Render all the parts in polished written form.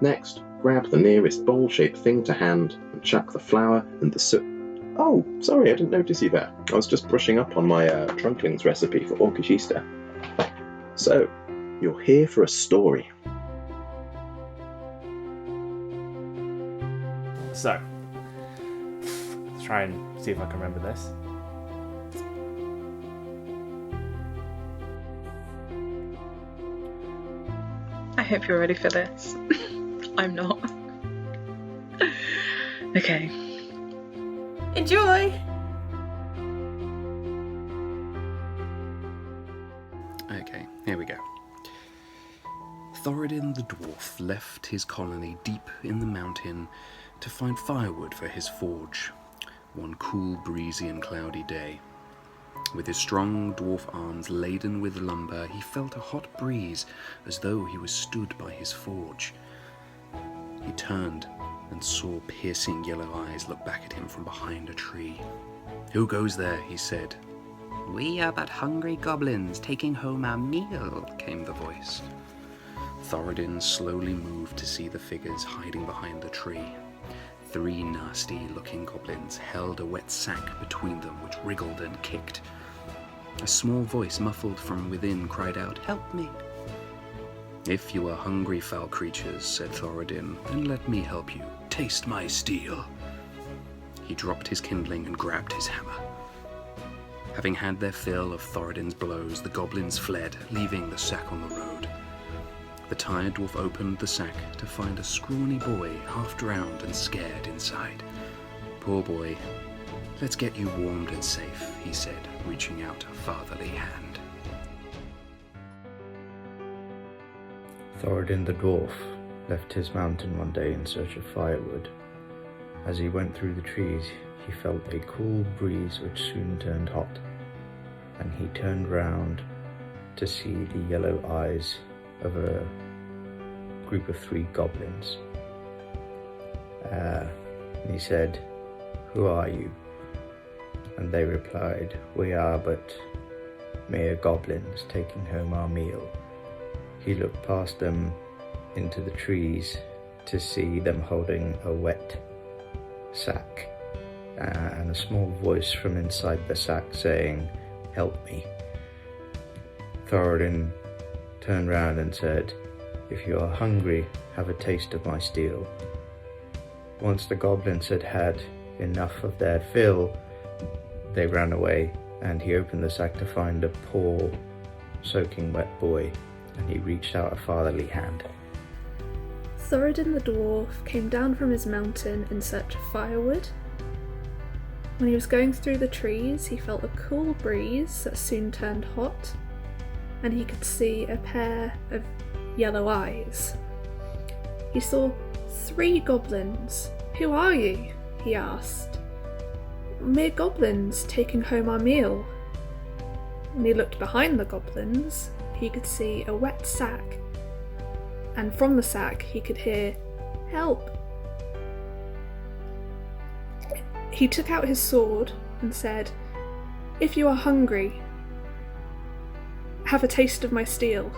Next, grab the nearest bowl-shaped thing to hand and chuck the flour and the soup. Oh, sorry, I didn't notice you there. I was just brushing up on my trunklings recipe for Orcish Easter. So, you're here for a story. So, let's try and see if I can remember this. I hope you're ready for this. I'm not. Okay. Enjoy! Okay, here we go. Thoradin the dwarf left his colony deep in the mountain to find firewood for his forge, one cool, breezy and cloudy day. With his strong dwarf arms laden with lumber, he felt a hot breeze as though he was stood by his forge. He turned and saw piercing yellow eyes look back at him from behind a tree. "Who goes there?" he said. "We are but hungry goblins taking home our meal," came the voice. Thoradin slowly moved to see the figures hiding behind the tree. 3 nasty-looking goblins held a wet sack between them which wriggled and kicked. A small voice muffled from within cried out, "Help me!" "If you are hungry, foul creatures," said Thoradin, "then let me help you. Taste my steel." He dropped his kindling and grabbed his hammer. Having had their fill of Thoradin's blows, the goblins fled, leaving the sack on the road. The tired dwarf opened the sack to find a scrawny boy, half drowned and scared inside. "Poor boy, let's get you warmed and safe," he said, reaching out a fatherly hand. Thoradin the dwarf left his mountain one day in search of firewood. As he went through the trees, he felt a cool breeze which soon turned hot, and he turned round to see the yellow eyes of a group of 3 goblins. He said, "Who are you?" And they replied, "We are but mere goblins taking home our meal." He looked past them into the trees to see them holding a wet sack and a small voice from inside the sack saying, "Help me." Thoradin turned round and said, "If you are hungry, have a taste of my steel." Once the goblins had had enough of their fill, they ran away, and he opened the sack to find a poor, soaking wet boy, and he reached out a fatherly hand. Thoradin the dwarf came down from his mountain in search of firewood. When he was going through the trees, he felt a cool breeze that soon turned hot, and he could see a pair of yellow eyes. He saw 3 goblins. "Who are you?" he asked. "Mere goblins taking home our meal." When he looked behind the goblins, he could see a wet sack, and from the sack he could hear, "Help!" He took out his sword and said, "If you are hungry, have a taste of my steel."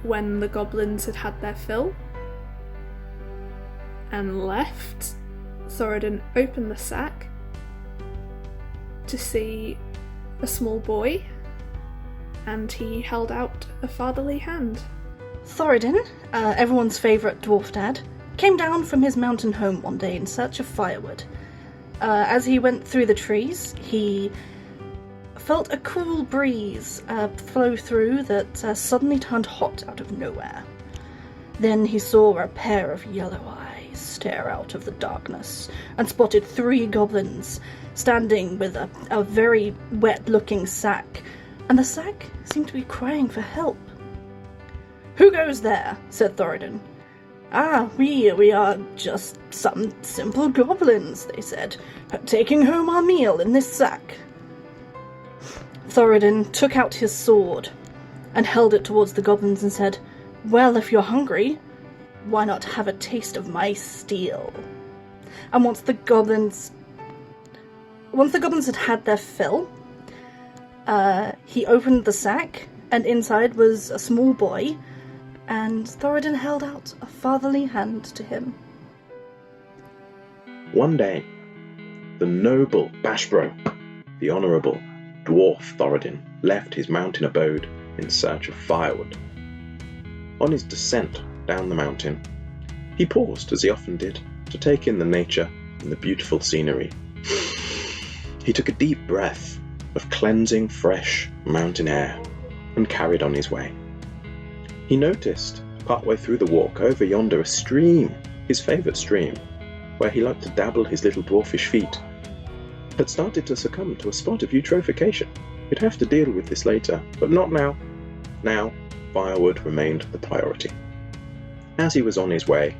When the goblins had had their fill and left, Thoradin opened the sack to see a small boy, and he held out a fatherly hand. Thoradin, everyone's favourite dwarf dad, came down from his mountain home one day in search of firewood. As he went through the trees, he felt a cool breeze flow through that suddenly turned hot out of nowhere. Then he saw a pair of yellow eyes stare out of the darkness and spotted 3 goblins standing with a very wet-looking sack, and the sack seemed to be crying for help. "Who goes there?" said Thoradin. We are just some simple goblins," they said, "taking home our meal in this sack." Thoradin took out his sword and held it towards the goblins and said, "Well, if you're hungry, why not have a taste of my steel?" And once the goblins had had their fill, he opened the sack, and inside was a small boy, and Thoradin held out a fatherly hand to him. One day, the noble Bashbro, the honourable dwarf Thoradin, left his mountain abode in search of firewood. On his descent down the mountain, he paused, as he often did, to take in the nature and the beautiful scenery. He took a deep breath of cleansing, fresh mountain air and carried on his way. He noticed, partway through the walk, over yonder a stream, his favourite stream, where he liked to dabble his little dwarfish feet, had started to succumb to a spot of eutrophication. He'd have to deal with this later, but not now. Now, firewood remained the priority. As he was on his way,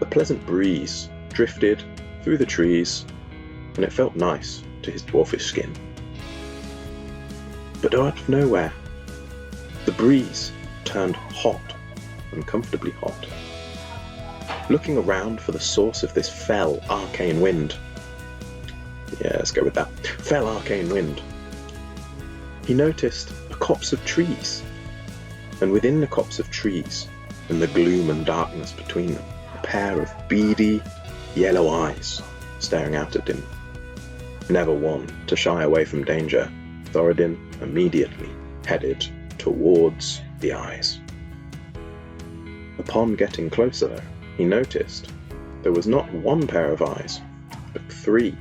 a pleasant breeze drifted through the trees, and it felt nice to his dwarfish skin. But out of nowhere, the breeze turned hot, uncomfortably hot. Looking around for the source of this fell, arcane wind. Yeah, let's go with that. Fell arcane wind. He noticed a copse of trees, and within the copse of trees, in the gloom and darkness between them, a pair of beady, yellow eyes staring out at him. Never one to shy away from danger, Thoradin immediately headed towards the eyes. Upon getting closer, though, he noticed there was not one pair of eyes, but three.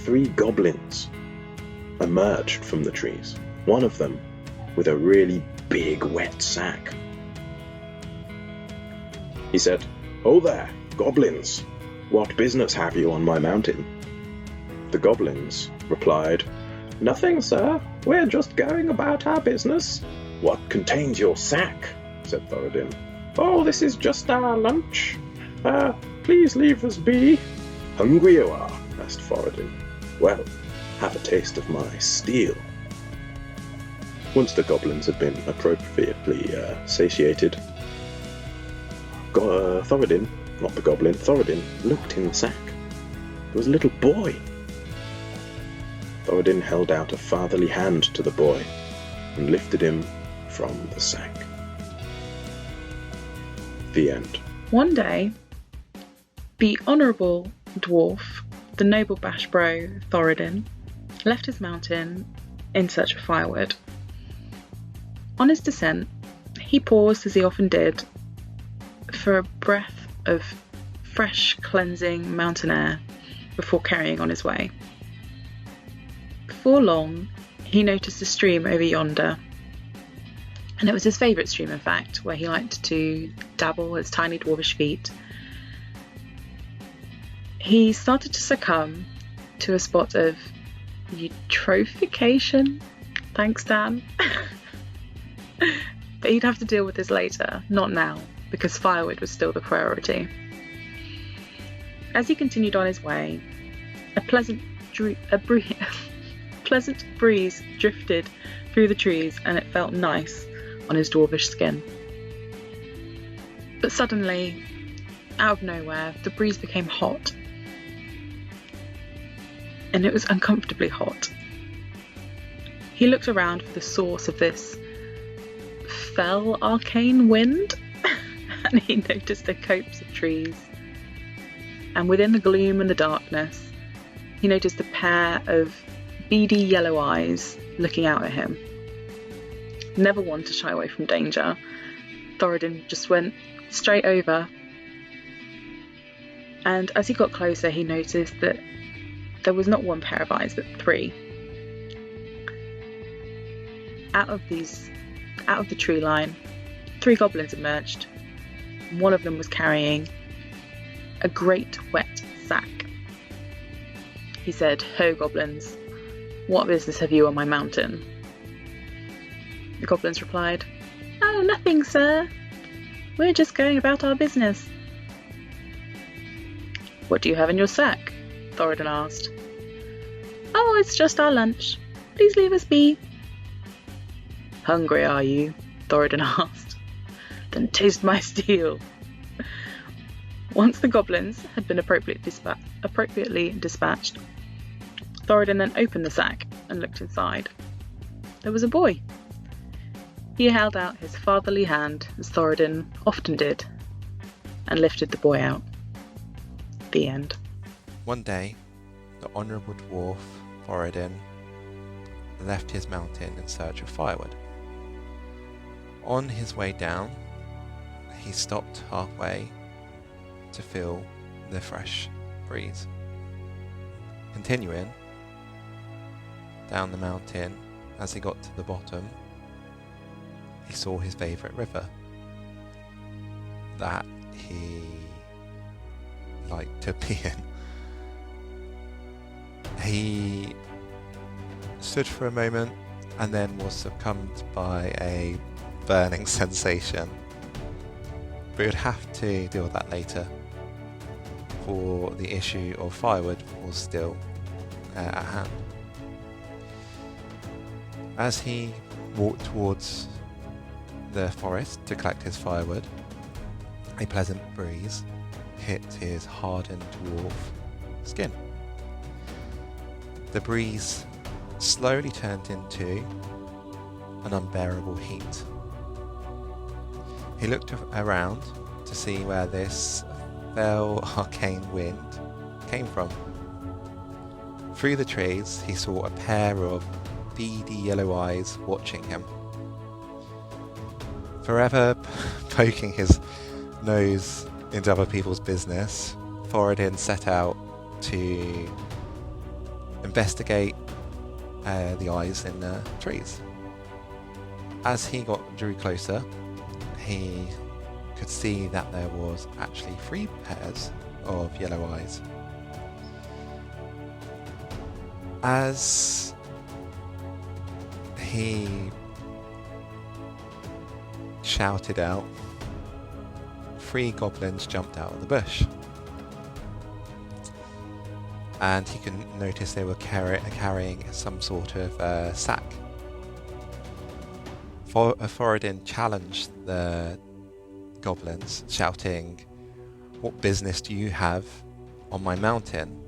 3 goblins emerged from the trees, one of them with a really big wet sack. He said, "Ho there, goblins! What business have you on my mountain?" The goblins replied, "Nothing, sir. We're just going about our business." "What contains your sack?" said Thoradin. "Oh, this is just our lunch. Please leave us be." "Hungry you are?" asked Thoradin. "Well, have a taste of my steel." Once the goblins had been appropriately satiated, Thoradin, not the goblin, Thoradin looked in the sack. There was a little boy. Thoradin held out a fatherly hand to the boy and lifted him from the sack. The end. One day, the honourable dwarf, the noble Bashbro Thoradin, left his mountain in search of firewood. On his descent, he paused, as he often did, for a breath of fresh, cleansing mountain air before carrying on his way. Before long, he noticed a stream over yonder, and it was his favourite stream, in fact, where he liked to dabble his tiny dwarfish feet. He started to succumb to a spot of eutrophication. Thanks, Dan. But he'd have to deal with this later, not now, because firewood was still the priority. As he continued on his way, a pleasant breeze drifted through the trees, and it felt nice on his dwarvish skin. But suddenly, out of nowhere, the breeze became hot. And it was uncomfortably hot. He looked around for the source of this fell arcane wind, and he noticed a copse of trees. And within the gloom and the darkness, he noticed a pair of beady yellow eyes looking out at him. Never one to shy away from danger, Thoradin just went straight over, and as he got closer, he noticed that there was not one pair of eyes, but 3. Out of the tree line, 3 goblins emerged. One of them was carrying a great wet sack. He said, "Ho, goblins, what business have you on my mountain?" The goblins replied, "Oh, nothing, sir. We're just going about our business." "What do you have in your sack?" Thoradin asked. "Oh, it's just our lunch. Please leave us be." "Hungry, are you?" Thoradin asked. "Then taste my steel." Once the goblins had been appropriately dispatched, Thoradin then opened the sack and looked inside. There was a boy. He held out his fatherly hand, as Thoradin often did, and lifted the boy out. The end. One day, the Honourable Dwarf, Thoradin, left his mountain in search of firewood. On his way down, he stopped halfway to feel the fresh breeze. Continuing down the mountain, as he got to the bottom, he saw his favourite river that he liked to pee in. He stood for a moment and then was succumbed by a burning sensation. But we would have to deal with that later, for the issue of firewood was still at hand. As he walked towards the forest to collect his firewood, a pleasant breeze hit his hardened dwarf skin. The breeze slowly turned into an unbearable heat. He looked around to see where this fell arcane wind came from. Through the trees, he saw a pair of beady yellow eyes watching him. Forever poking his nose into other people's business, Thoradin set out to investigate the eyes in the trees. As he drew closer, he could see that there was actually 3 pairs of yellow eyes. As he shouted out, 3 goblins jumped out of the bush, and he could notice they were carrying some sort of sack. Thoradin challenged the goblins, shouting, "What business do you have on my mountain?"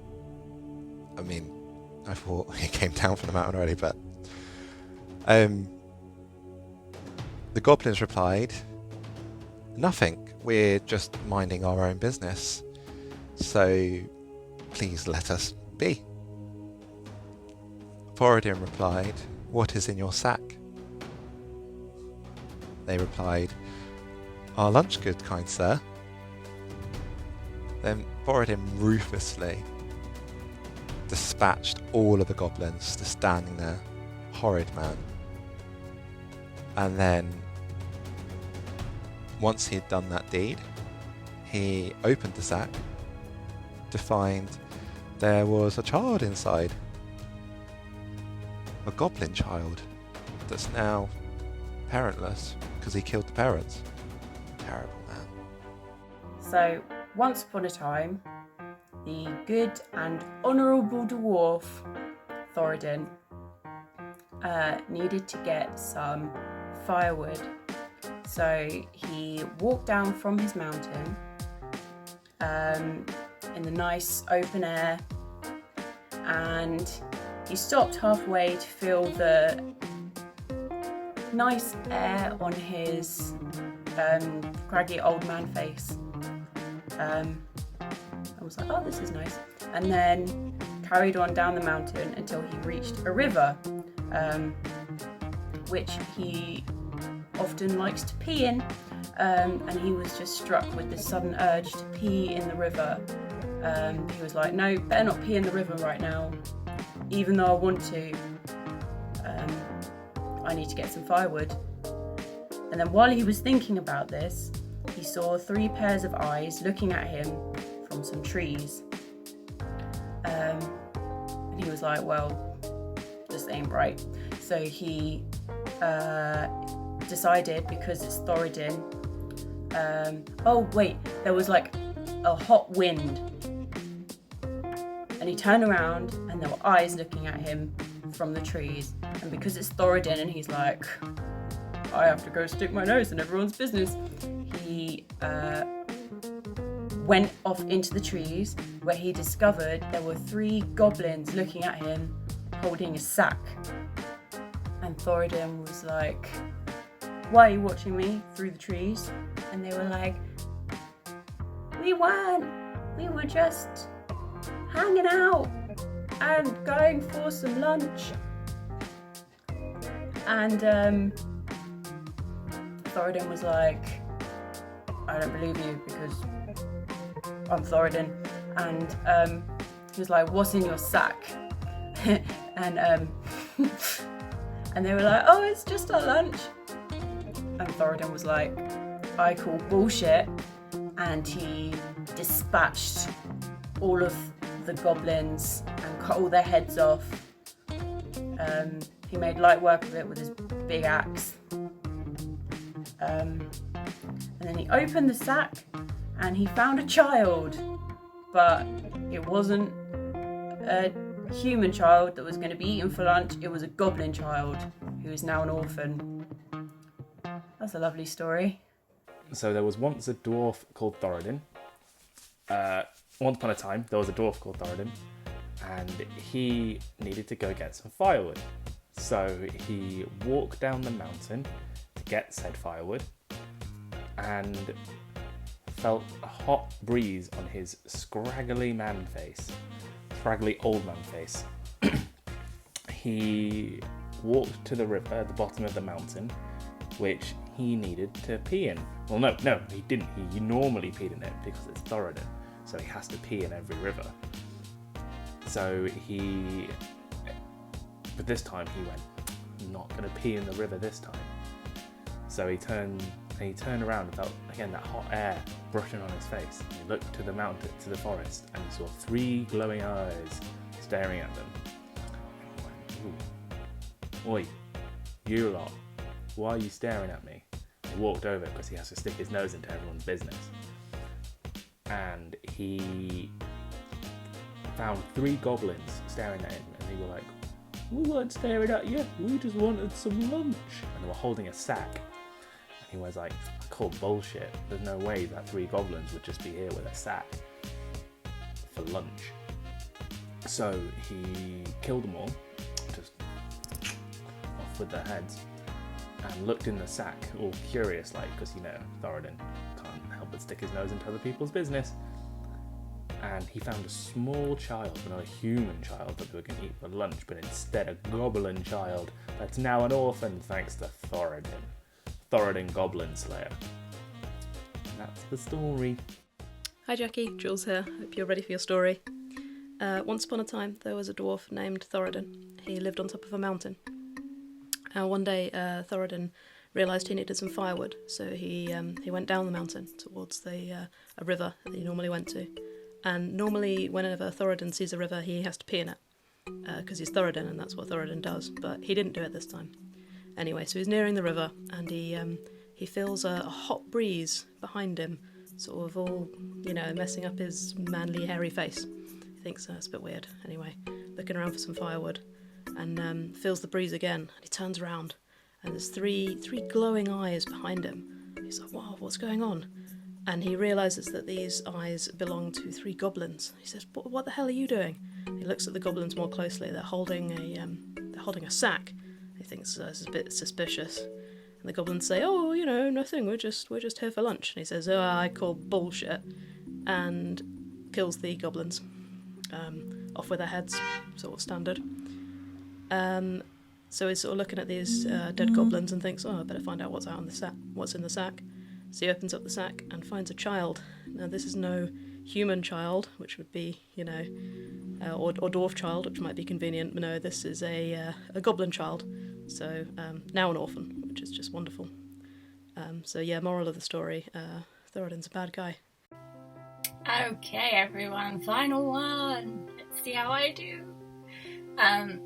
I mean, I thought he came down from the mountain already, but the goblins replied, "Nothing, we're just minding our own business, so please let us be." Thoradin replied, "What is in your sack?" They replied, "Our lunch good, kind sir." Then Thoradin ruthlessly dispatched all of the goblins just standing there, horrid man. And then, once he'd done that deed, he opened the sack to find there was a child inside. A goblin child that's now parentless because he killed the parents. Terrible man. So, once upon a time, the good and honourable dwarf, Thoradin, needed to get some firewood. So he walked down from his mountain in the nice open air, and he stopped halfway to feel the nice air on his craggy old man face. I was like, oh, this is nice. And then carried on down the mountain until he reached a river, which he often likes to pee in, and he was just struck with this sudden urge to pee in the river. He was like, no, better not pee in the river right now, even though I want to. I need to get some firewood. And then while he was thinking about this, he saw 3 pairs of eyes looking at him from some trees. And he was like, well, this ain't right. So he decided, because it's Thoradin, oh wait, there was like a hot wind. And he turned around and there were eyes looking at him from the trees. And because it's Thoradin and he's like, I have to go stick my nose in everyone's business, he went off into the trees, where he discovered there were 3 goblins looking at him holding a sack. And Thoradin was like, why are you watching me through the trees? And they were like, we weren't. We were just hanging out and going for some lunch. And Thoradin was like, I don't believe you because I'm Thoradin. And he was like, what's in your sack? and they were like, oh, it's just our lunch. And Thoradin was like, I call bullshit. And he dispatched all of the goblins and cut all their heads off. He made light work of it with his big axe. And then he opened the sack and he found a child, but it wasn't a human child that was going to be eaten for lunch. It was a goblin child who is now an orphan. That's a lovely story. So there was once a dwarf called Thoradin. Once upon a time, there was a dwarf called Thoradin, and he needed to go get some firewood. So he walked down the mountain to get said firewood, and felt a hot breeze on his scraggly old man face. He walked to the river at the bottom of the mountain, which he needed to pee in. Well, no, he didn't. He normally peed in it because it's Thoradin, so he has to pee in every river. But this time he went, I'm not going to pee in the river this time. So he turned around and felt, again, that hot air brushing on his face. He looked to the mountain, to the forest, and he saw 3 glowing eyes staring at them. He went, ooh. Oi, you lot, why are you staring at me? He walked over because he has to stick his nose into everyone's business. And he found 3 goblins staring at him, and they were like, we weren't staring at you, we just wanted some lunch. And they were holding a sack. And he was like, I call bullshit. There's no way that 3 goblins would just be here with a sack for lunch. So he killed them all, just off with their heads, and looked in the sack, all curious like, because Thoradin can't help but stick his nose into other people's business. And he found a small child, but not a human child that they were going to eat for lunch, but instead a goblin child that's now an orphan thanks to Thoradin Goblin Slayer. And that's the story. Hi Jackie, Jules here. Hope you're ready for your story. Once upon a time, there was a dwarf named Thoradin. He lived on top of a mountain. One day, Thoradin realised he needed some firewood, so he went down the mountain towards a river that he normally went to. And normally, whenever Thoradin sees a river, he has to pee in it, because he's Thoradin, and that's what Thoradin does. But he didn't do it this time. Anyway, so he's nearing the river, and he feels a hot breeze behind him, sort of all, messing up his manly, hairy face. He thinks it's a bit weird. Anyway, looking around for some firewood, and feels the breeze again, and he turns around, and there's three glowing eyes behind him. He's like, "Wow, what's going on?" And he realises that these eyes belong to 3 goblins. He says, "What the hell are you doing?" He looks at the goblins more closely. They're holding a sack. He thinks this is a bit suspicious. And the goblins say, "Oh, nothing. We're just here for lunch." And he says, "Oh, I call bullshit," and kills the goblins. Off with their heads, sort of standard. So he's sort of looking at these dead goblins and thinks, "Oh, I better find out what's in the sack." So he opens up the sack and finds a child. Now this is no human child, which would be, or dwarf child, which might be convenient. But no, this is a goblin child. So now an orphan, which is just wonderful. Moral of the story: Thoradin's a bad guy. Okay, everyone, final one. Let's see how I do.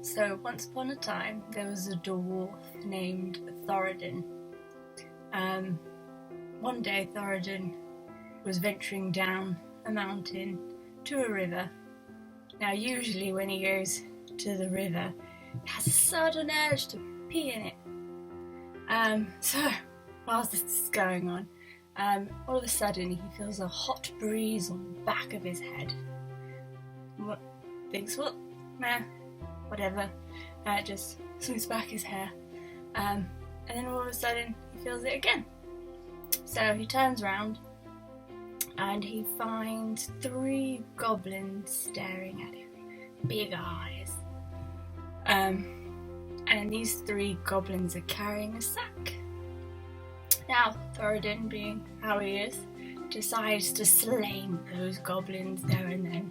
So once upon a time, there was a dwarf named Thoradin. One day, Thoradin was venturing down a mountain to a river. Now, usually when he goes to the river, he has a sudden urge to pee in it. So, whilst this is going on, all of a sudden he feels a hot breeze on the back of his head. Whatever. Just smooths back his hair. and then all of a sudden he feels it again. So he turns around and he finds 3 goblins staring at him. Big eyes. And these 3 goblins are carrying a sack. Now, Thoradin, being how he is, decides to slay those goblins there and then.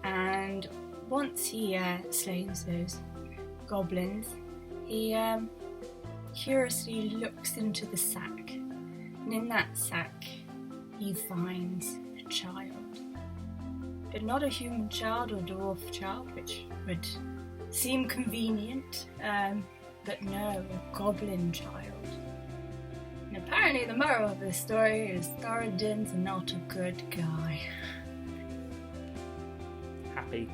And once he slays those goblins, he curiously looks into the sack. And in that sack, he finds a child. But not a human child or dwarf child, which would seem convenient, but no, a goblin child. And apparently the moral of this story is Thoradin's not a good guy. Happy.